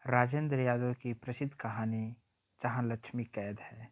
राजेंद्र यादव की प्रसिद्ध कहानी जहां लक्ष्मी कैद है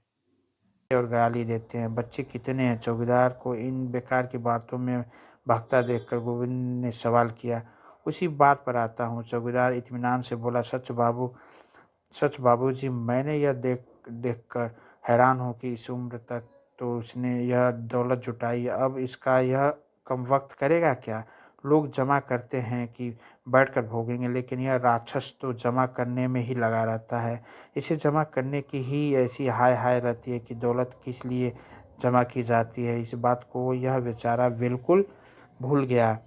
और गाली देते हैं। बच्चे कितने हैं? चौकीदार को इन बेकार की बातों में भागता देखकर गोविंद ने सवाल किया। उसी बात पर आता हूँ, चौकीदार इत्मीनान से बोला। सच बाबूजी, मैंने यह देखकर हैरान हूँ कि इस उम्र तक तो उसने यह दौलत जुटाई, अब इसका यह कमबख्त करेगा क्या? लोग जमा करते हैं कि बैठकर भोगेंगे, लेकिन यह राक्षस तो जमा करने में ही लगा रहता है। इसे जमा करने की ही ऐसी हाय हाय रहती है कि दौलत किस लिए जमा की जाती है, इस बात को यह बेचारा बिल्कुल भूल गया।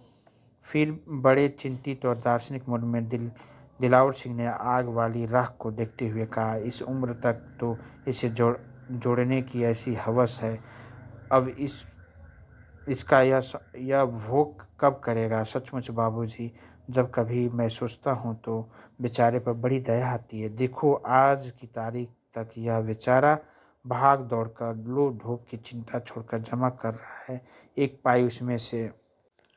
फिर बड़े चिंतित और दार्शनिक मूड में दिलावर सिंह ने आग वाली राख को देखते हुए कहा, इस उम्र तक तो इसे जोड़ने की ऐसी हवस है, अब इसका यह भोग कब करेगा? सचमुच बाबूजी, जब कभी मैं सोचता हूँ तो बेचारे पर बड़ी दया आती है। देखो, आज की तारीख तक यह बेचारा भाग दौड़ कर लो धूप की चिंता छोड़कर जमा कर रहा है, एक पाई उसमें से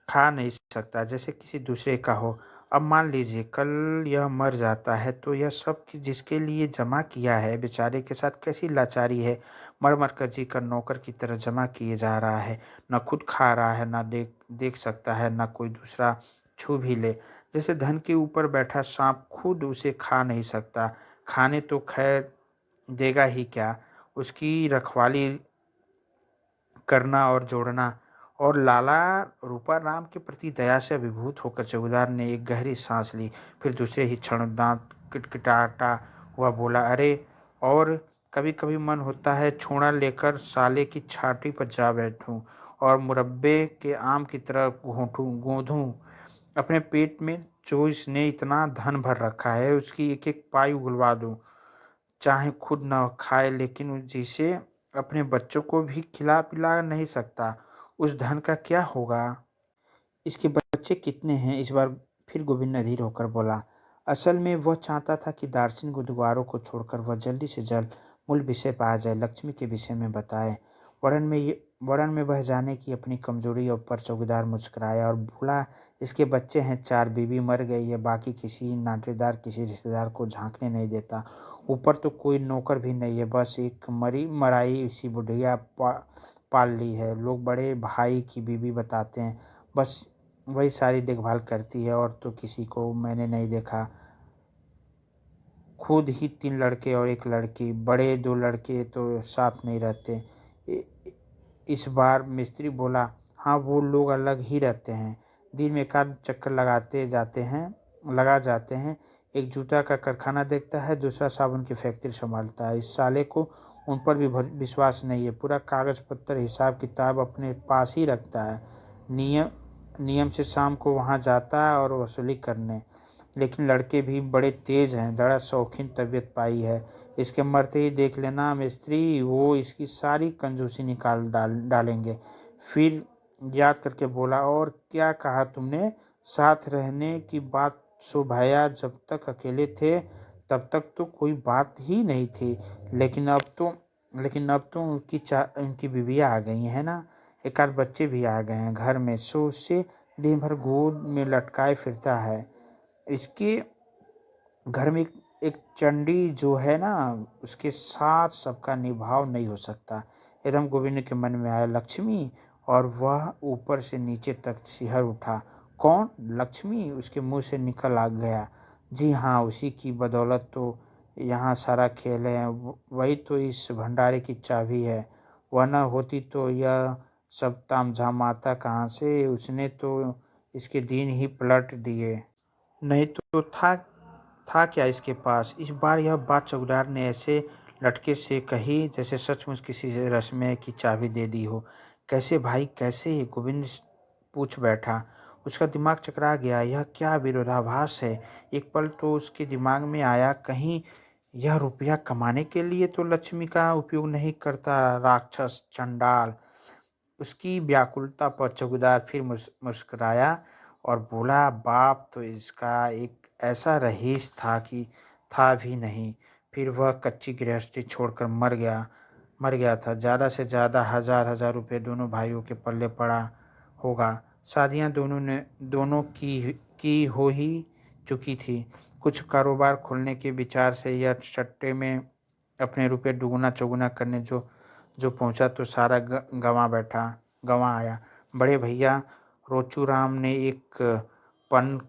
खा नहीं सकता जैसे किसी दूसरे का हो। अब मान लीजिए कल यह मर जाता है तो यह सब जिसके लिए जमा किया है, बेचारे के साथ कैसी लाचारी है। मर मर कर जी कर नौकर की तरह जमा किए जा रहा है, न खुद खा रहा है, न देख सकता है, न कोई दूसरा छू भी ले। जैसे धन के ऊपर बैठा सांप खुद उसे खा नहीं सकता। खाने तो खैर देगा ही क्या, उसकी रखवाली करना और जोड़ना। और लाला रूपा राम के प्रति दया से अभिभूत होकर चौकीदार ने एक गहरी सांस ली। फिर दूसरे ही क्षण दांत किटकिटाता हुआ बोला, अरे, और कभी कभी मन होता है छूड़ा लेकर साले की छाती पर जा बैठूं और मुरब्बे के आम की तरह गोंधूं अपने पेट में, जो इसने इतना धन भर रखा है उसकी एक एक पाई उगलवा दूं, चाहे खुद न खाए लेकिन जिसे अपने बच्चों को भी खिला पिला नहीं सकता, उस धन का क्या होगा? इसके बच्चे कितने हैं? इस बार फिर गोविंद अधीर होकर बोला। असल में वह चाहता था कि दार्शनिक गुरुद्वारों को छोड़कर वह जल्दी से जल्द मूल विषय पर आ जाए, लक्ष्मी के विषय में बताए। वर्णन में बह जाने की अपनी कमजोरी पर चौकीदार मुस्कुराया और बोला, इसके बच्चे हैं चार, बीवी मर गई है, बाकी किसी नातेदार किसी रिश्तेदार को झांकने नहीं देता, ऊपर तो कोई नौकर भी नहीं है, बस एक मरी मराई सी बुढ़िया पाल ली है। लोग बड़े भाई की बीवी बताते हैं, बस वही सारी देखभाल करती है, और तो किसी को मैंने नहीं देखा। खुद ही 3 लड़के और 1 लड़की, बड़े 2 लड़के तो साथ नहीं रहते। इस बार मिस्त्री बोला, हाँ वो लोग अलग ही रहते हैं, दिन में एक आध चक्कर लगा जाते हैं। एक जूता का कारखाना देखता है, दूसरा साबुन की फैक्ट्री संभालता है। इस साले को उन पर भी विश्वास नहीं है, पूरा कागज पत्तर हिसाब किताब अपने पास ही रखता है। नियम नियम से शाम को वहाँ जाता है और वसूली करने। लेकिन लड़के भी बड़े तेज हैं, जरा शौकीन तबीयत पाई है। इसके मरते ही देख लेना मिस्त्री, वो इसकी सारी कंजूसी निकाल डालेंगे। फिर याद करके बोला, और क्या कहा तुमने? साथ रहने की बात? सो भैया, जब तक अकेले थे तब तक तो कोई बात ही नहीं थी, लेकिन अब तो उनकी बीवियाँ आ गई हैं ना, एक आध बच्चे भी आ गए हैं घर में, सो उससे दिन भर गोद में लटकाए फिरता है। इसके घर में एक चंडी जो है ना, उसके साथ सबका निभाव नहीं हो सकता। एकदम गोविंद के मन में आया लक्ष्मी, और वह ऊपर से नीचे तक सिहर उठा। कौन लक्ष्मी? उसके मुंह से निकल आ गया। जी हाँ, उसी की बदौलत तो यहाँ सारा खेल है, वही तो इस भंडारे की चाबी है, वह न होती तो यह सब तामझाम आता कहाँ से? उसने तो इसके दिन ही पलट दिए। नहीं तो था क्या इसके पास? इस बार यह बात चौकीदार ने ऐसे लटके से कही जैसे सचमुच किसी रस्मे की चाबी दे दी हो। कैसे भाई, कैसे? गोविंद पूछ बैठा। उसका दिमाग चकरा गया। यह क्या विरोधाभास है? एक पल तो उसके दिमाग में आया, कहीं यह रुपया कमाने के लिए तो लक्ष्मी का उपयोग नहीं करता, राक्षस चंडाल। उसकी व्याकुलता पर चौकीदार फिर मुस्कुराया और बोला, बाप तो इसका एक ऐसा रईस था कि था भी नहीं, फिर वह कच्ची गृहस्थी छोड़कर मर गया था। ज़्यादा से ज़्यादा 1000 रुपये दोनों भाइयों के पल्ले पड़ा होगा। शादियां दोनों की हो ही चुकी थी। कुछ कारोबार खोलने के विचार से यह सट्टे में अपने रुपए दुगना-चौगुना करने जो जो पहुँचा तो सारा गँवा आया। बड़े भैया रोचूराम ने एक पन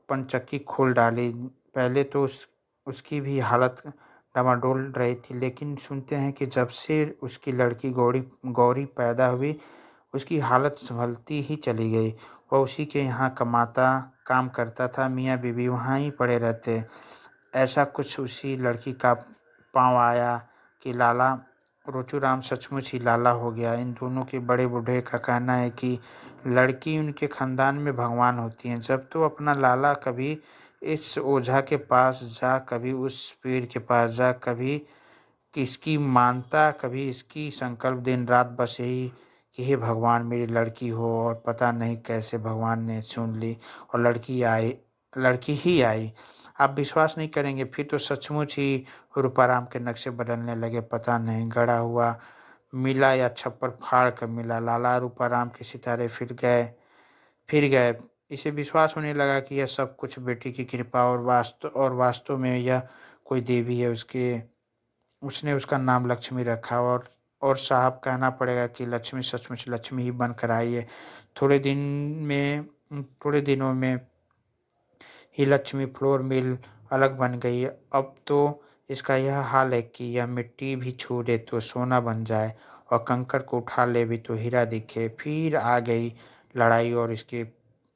पनचक्की खोल डाली। पहले तो उसकी भी हालत डामाडोल रही थी, लेकिन सुनते हैं कि जब से उसकी लड़की गौरी गौरी पैदा हुई, उसकी हालत सँभलती ही चली गई। वह उसी के यहाँ काम करता था, मियाँ-बीवी वहाँ ही पड़े रहते। ऐसा कुछ उसी लड़की का पाँव आया कि लाला रोचूराम सचमुच ही लाला हो गया। इन दोनों के बड़े बूढ़े का कहना है कि लड़की उनके खानदान में भगवान होती है। जब तो अपना लाला कभी इस ओझा के पास जा, कभी उस पीर के पास जा, कभी किसकी मानता, कभी इसकी संकल्प, दिन-रात बस यही कि हे भगवान मेरी लड़की हो, और पता नहीं कैसे भगवान ने सुन ली और लड़की ही आई। आप विश्वास नहीं करेंगे, फिर तो सचमुच ही रूपाराम के नक्शे बदलने लगे। पता नहीं गड़ा हुआ मिला या छप्पर फाड़ कर मिला। लाला रूपाराम के सितारे फिर गए। इसे विश्वास होने लगा कि यह सब कुछ बेटी की कृपा और वास्तव में यह कोई देवी है। उसने उसका नाम लक्ष्मी रखा, और साहब कहना पड़ेगा कि लक्ष्मी सचमुच लक्ष्मी ही बनकर आई है। थोड़े दिनों में ही लक्ष्मी फ्लोर मिल अलग बन गई। अब तो इसका यह हाल है कि यह मिट्टी भी छू दे तो सोना बन जाए, और कंकड़ को उठा ले भी तो हीरा दिखे। फिर आ गई लड़ाई और इसके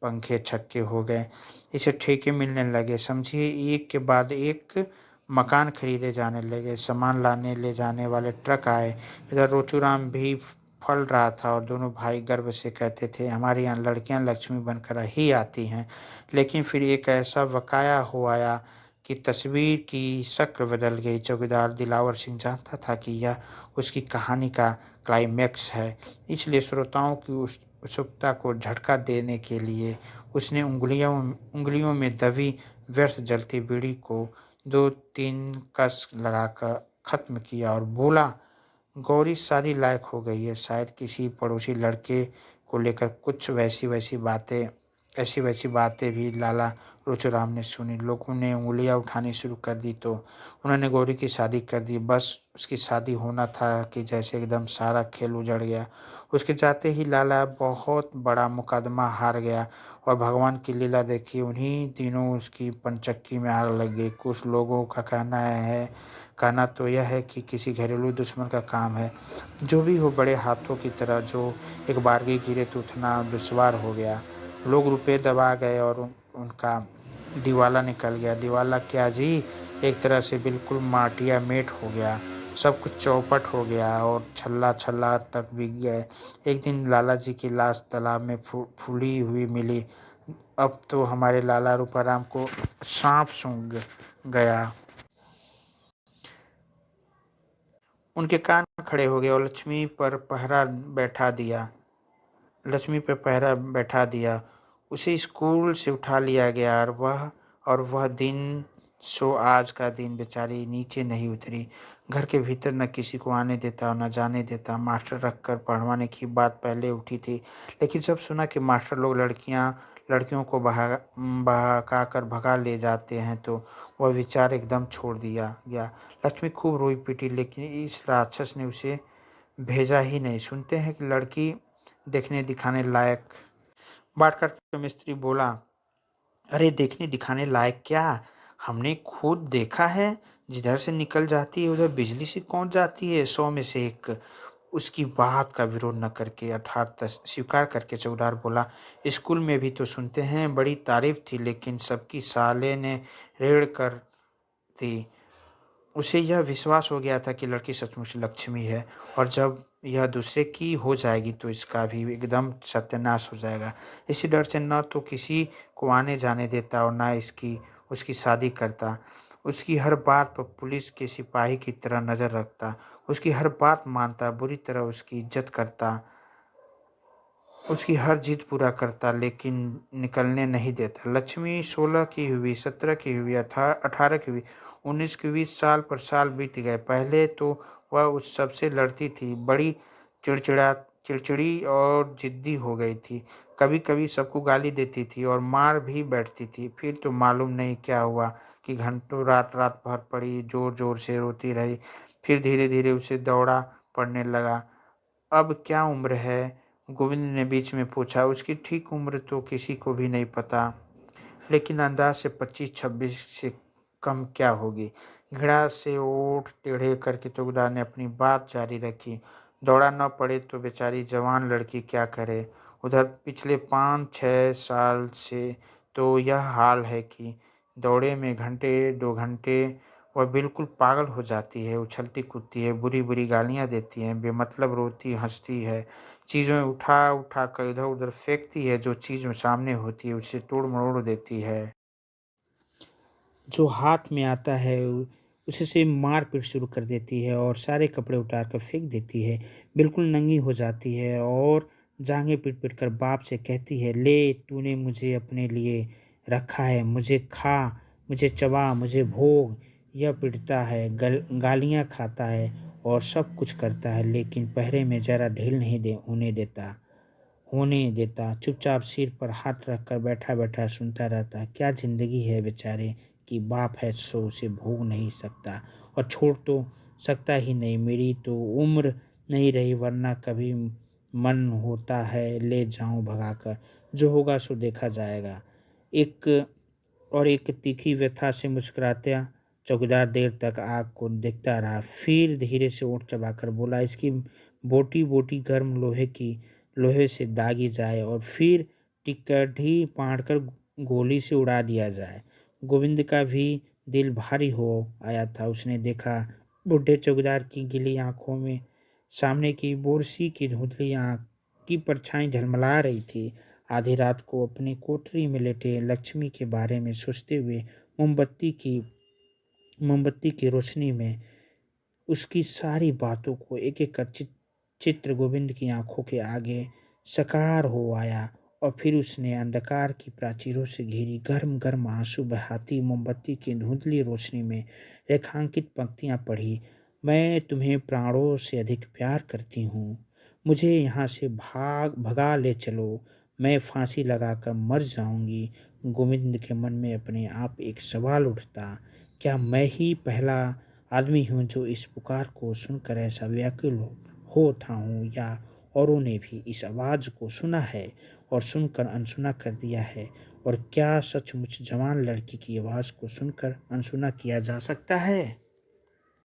पंखे छक्के हो गए। इसे ठेके मिलने लगे, समझिए एक के बाद एक मकान खरीदे जाने लगे, सामान लाने ले जाने वाले ट्रक आए। इधर रोचूराम भी फल रहा था, और दोनों भाई गर्व से कहते थे हमारे यहाँ लड़कियां लक्ष्मी बनकर ही आती हैं। लेकिन फिर एक ऐसा वक़ाया हो आया कि तस्वीर की शक्ल बदल गई। चौकीदार दिलावर सिंह जानता था कि यह उसकी कहानी का क्लाइमैक्स है, इसलिए श्रोताओं की उस उत्सुकता को झटका देने के लिए उसने उँगलियों में दबी व्यर्थ जलती बीड़ी को 2-3 कस लगाकर ख़त्म किया और बोला, गौरी सारी लायक हो गई है। शायद किसी पड़ोसी लड़के को लेकर कुछ ऐसी-वैसी बातें भी लाला रोचूराम ने सुनी। लोगों ने उँगलियाँ उठानी शुरू कर दी तो उन्होंने गौरी की शादी कर दी। बस उसकी शादी होना था कि जैसे एकदम सारा खेल उजड़ गया। उसके जाते ही लाला बहुत बड़ा मुकदमा हार गया, और भगवान की लीला देखिए, उन्हीं दिनों उसकी पनचक्की में आग लग गई। कुछ लोगों का कहना तो यह है कि किसी घरेलू दुश्मन का काम है। जो भी हो, बड़े हाथों की तरह जो एक बारगी गिरे तो उतना दुश्वार हो गया। लोग रुपए दबा गए और उनका दिवाला निकल गया। दिवाला क्या जी, एक तरह से बिल्कुल माटिया मेट हो गया। सब कुछ चौपट हो गया और छल्ला तक बिक गए। एक दिन लाला जी की लाश तालाब में फूली हुई मिली। अब तो हमारे लाला रूपाराम को सांप सूंघ गया। उनके कान खड़े हो गए और लक्ष्मी पर पहरा बैठा दिया। उसे स्कूल से उठा लिया गया, और वह दिन सो आज का दिन बेचारी नीचे नहीं उतरी। घर के भीतर न किसी को आने देता और न जाने देता। मास्टर रखकर पढ़वाने की बात पहले उठी थी, लेकिन जब सुना कि मास्टर लोग लड़कियों को बहकाकर भगा ले जाते हैं तो वह विचार एकदम छोड़ दिया गया। लक्ष्मी खूब रोई पीटी, लेकिन इस राक्षस ने उसे भेजा ही नहीं। सुनते हैं कि लड़की देखने दिखाने लायक। बाट काट मिस्त्री बोला, अरे देखने दिखाने लायक क्या, हमने खुद देखा है। जिधर से निकल जाती है उधर बिजली से कौन जाती है, 100 में से एक। उसकी बात का विरोध न करके अर्थात स्वीकार करके चौकीदार बोला, स्कूल में भी तो सुनते हैं बड़ी तारीफ थी, लेकिन सबकी साले ने रेड़ कर दी। उसे यह विश्वास हो गया था कि लड़की सचमुच लक्ष्मी है, और जब यह दूसरे की हो जाएगी तो इसका भी एकदम सत्यानाश हो जाएगा। इसी डर से न तो किसी को आने जाने देता और न उसकी शादी करता। उसकी हर बात पर पुलिस के सिपाही की तरह नज़र रखता। उसकी हर बात मानता, बुरी तरह उसकी इज्जत करता, उसकी हर जिद पूरा करता, लेकिन निकलने नहीं देता। लक्ष्मी 16 की हुई, 17 की हुई, 18 की हुई, 19 की हुई, साल पर साल बीत गए। पहले तो वह उस सबसे लड़ती थी, बड़ी चिड़चिड़ा चिड़चिड़ी और ज़िद्दी हो गई थी। कभी-कभी सबको गाली देती थी और मार भी बैठती थी। फिर तो मालूम नहीं क्या हुआ कि घंटों रात-रात भर पड़ी, ज़ोर-ज़ोर से रोती रही। फिर धीरे-धीरे उसे दौड़ा पड़ने लगा। अब क्या उम्र है? गोविंद ने बीच में पूछा। उसकी ठीक उम्र तो किसी को भी नहीं पता, लेकिन अंदाज़ से 25-26 से कम क्या होगी? घृणा से ओठ टेढ़े करके चौकीदार ने अपनी बात जारी रखी। दौड़ा न पड़े तो बेचारी जवान लड़की क्या करे? उधर पिछले 5-6 साल से तो यह हाल है कि दौड़े में घंटे 2 घंटे वह बिल्कुल पागल हो जाती है, उछलती-कूदती है, बुरी-बुरी गालियाँ देती है, बेमतलब रोती हँसती है, चीज़ें उठा-उठा कर इधर-उधर फेंकती है, जो चीज़ सामने होती है उसे तोड़-मरोड़ देती है। जो हाथ में आता है उसी से मार-पीट शुरू कर देती है और सारे कपड़े उतार कर फेंक देती है। बिल्कुल नंगी हो जाती है और जांघें पीट-पीट कर बाप से कहती है, ले तूने मुझे अपने लिए रखा है, मुझे खा, मुझे चबा, मुझे भोग। यह पीटता है, गालियाँ खाता है और सब कुछ करता है, लेकिन पहरे में ज़रा ढील नहीं होने देता। चुपचाप सिर पर हाथ रखकर बैठा-बैठा सुनता रहता। क्या ज़िंदगी है बेचारे की, बाप है सो उसे भोग नहीं सकता और छोड़ तो सकता ही नहीं। मेरी तो उम्र नहीं रही, वरना कभी मन होता है ले जाऊँ भगाकर। जो होगा सो देखा जाएगा। एक एक तीखी व्यथा से मुस्कुराता चौकीदार देर तक आग को देखता रहा। फिर धीरे से ओठ चबाकर बोला, इसकी बोटी-बोटी गर्म लोहे से दागी जाए और फिर टिकठी पाड़कर गोली से उड़ा दिया जाए। गोविंद का भी दिल भारी हो आया था। उसने देखा बूढ़े चौकीदार की गीली आंखों में सामने की बोरसी की धुंधली आंख की परछाई झलमला रही थी। आधी रात को अपनी कोठरी में लेटे लक्ष्मी के बारे में सोचते हुए मोमबत्ती की रोशनी में उसकी सारी बातों को एक-एक कर चित्र गोविंद की आंखों के आगे साकार हो आया और फिर उसने अंधकार की प्राचीरों से घिरी गर्म-गर्म आंसू बहाती मोमबत्ती की धुंधली रोशनी में रेखांकित पंक्तियां पढ़ी। मैं तुम्हें प्राणों से अधिक प्यार करती हूँ। मुझे यहाँ से भगा ले चलो। मैं फांसी लगाकर मर जाऊंगी। गोविंद के मन में अपने आप एक सवाल उठता, क्या मैं ही पहला आदमी हूँ जो इस पुकार को सुनकर ऐसा व्याकुल हो उठा हूँ, या औरों ने भी इस आवाज़ को सुना है और सुनकर अनसुना कर दिया है? और क्या सचमुच जवान लड़की की आवाज़ को सुनकर अनसुना किया जा सकता है?